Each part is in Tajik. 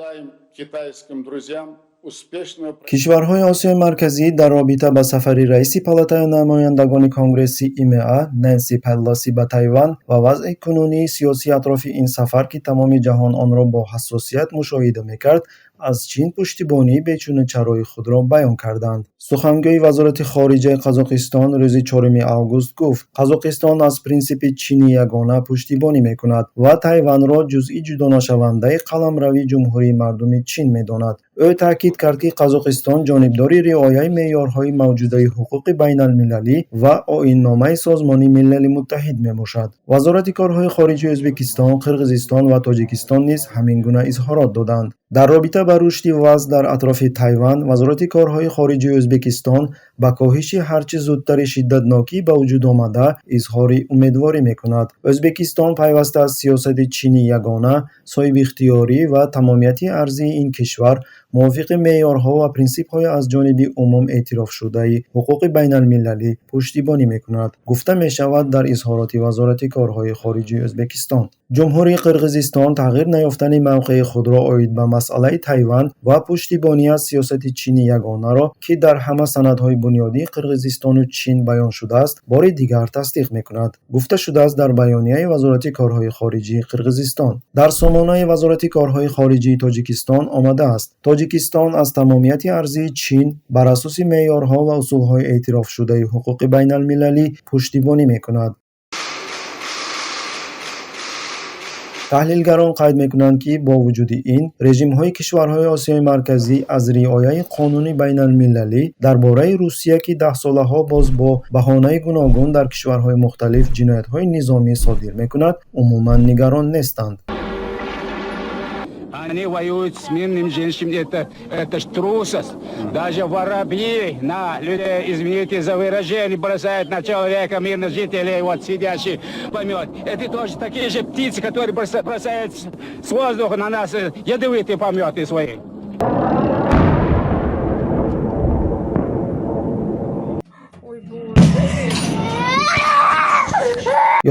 Желаем китайским друзьям успешного. кишварҳои Осиёи Марказӣ дар робита ба сафари раиси палатаи намояндагони Конгресси ИМЕА Нэнси Пелоси ба Тайван ва вазъи кунунии сиёсӣ атрофи ин сафар, ки тамоми ҷаҳон онро бо ҳассосият мушоҳида мекард, аз чин пуштибонии бечунучарои худро баён карданд. Сухангӯи вазорати хориҷаи Қазоқистон рӯзи 4 август гуфт: Қазоқистон аз принсипи чини ягона пуштибонӣ мекунад ва Тайванро ҷузъи ҷудонашавандаи қаламравии Ҷумҳурии Мардуми Чин медонад. ӯ таъкид кард, ки Қазоқистон ҷонибдори риояи меъёрҳои мавҷудаи ҳуқуқи байналмилалӣ ва Оинномаи Созмони Милали Муттаҳид мебошад. Вазорати корҳои хориҷии Ӯзбекистон, Қирғизистон ва Тоҷикистон низ ҳамин гуна изҳорот доданд. дар робита ба рушди вазъ дар атрофи Тайван, вазорати корҳои хориҷии Ӯзбекистон ба коҳиши ҳарчи зудтари шиддатнокӣ ба вуҷуд омада изҳори умедворӣ мекунад. Ӯзбекистон пайваста аз сиёсати чини ягона, соҳибихтиёрӣ ва тамомияти арзии ин кишвар мувофиқи меъёрҳо ва принсипҳои аз ҷониби умум эътирофшудаи ҳуқуқи байналмилалӣ пуштибонӣ мекунад, гуфта мешавад дар изҳороти вазорати корҳои хориҷии Ӯзбекистон. ҷумҳурии Қирғизистон тағйир наёфтани мавқеи худро оид ба масъалаи Тайван ва пуштибонӣ аз сиёсати чини ягонаро, ки дар ҳама санадҳои бунёдии Қирғизистону Чин баён шудааст, бори дигар тасдиқ мекунад, гуфта шудааст дар баёнияи вазорати корҳои хориҷии Қирғизистон. дар сомонаи вазорати корҳои хориҷии Тоҷикистон омадааст: Тоҷикистон аз тамомияти арзии Чин бар асоси меъёрҳо ва усулҳои эътирофшудаи ҳуқуқи байналмилалӣ пуштибонӣ мекунад. таҳлилгарон қайд мекунанд, ки бо вуҷуди ин, режимҳои кишварҳои Осиёи Марказӣ аз риояи қонуни байналмилалӣ дар бораи Русия, ки даҳсолаҳо боз бо баҳонаи гуногун дар кишварҳои мухталиф ҷиноятҳои низомӣ содир мекунад, умуман нигарон нестанд. Они воюют с мирными женщинами, это ж трусость. Даже воробьи на людей, извините за выражение, бросают на человека, мирных жителей, вот сидящий помет. Это тоже такие же птицы, которые бросают с воздуха на нас ядовитые пометы свои.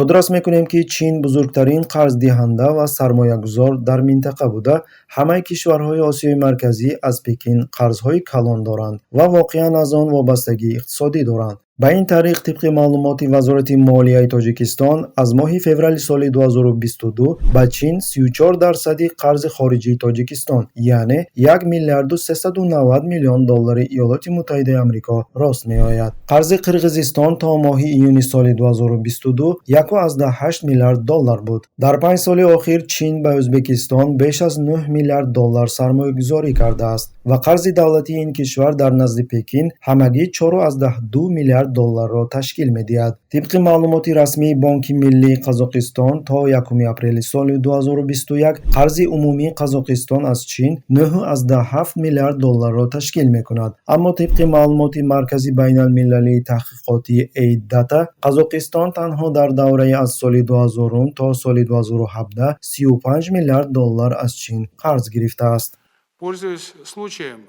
ёдрас мекунем, ки Чин бузургтарин қарздиҳанда ва сармоягузор дар минтақа буда, ҳамаи кишварҳои Осиёи Марказӣ аз Пекин қарзҳои калон доранд ва воқеан аз он вобастагии иқтисодӣ доранд. ба ин тариқ, тибқи маълумоти Вазорати молияи Тоҷикистон, аз моҳи феврали соли 2022 ба Чин 34% қарзи хориҷии Тоҷикистон, яъне 1 миллиарду 390 миллион доллари Иёлоти Муттаҳидаи Амрико рост меояд. қарзи Қирғизистон то моҳи июни соли 2022 1,8 миллиард доллар буд. дар 5 соли охир Чин ба Ӯзбекистон беш аз 9 миллиард доллар сармоягузорӣ кардааст ва қарзи давлатии ин кишвар дар назди Пекин ҳамагӣ 4,2 миллиард долларро ташкил медиҳад. тибқи маълумоти расмии Бонки Миллии Қазоқистон то 1 апрели соли 2021 қарзи умумии Қазоқистон аз Чин 9,7 миллиард долларро ташкил мекунад. аммо тибқи маълумоти Маркази байналмилалии таҳқиқоти Aid Data, Қазоқистон танҳо дар давраи аз соли 2000 то соли 2017 35 миллиард доллар аз Чин қарз гирифтааст. Пользуясь случаем,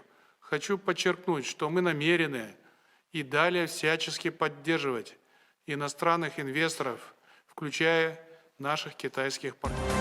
хочу подчеркнуть, что мы намерены и далее всячески поддерживать иностранных инвесторов, включая наших китайских партнеров.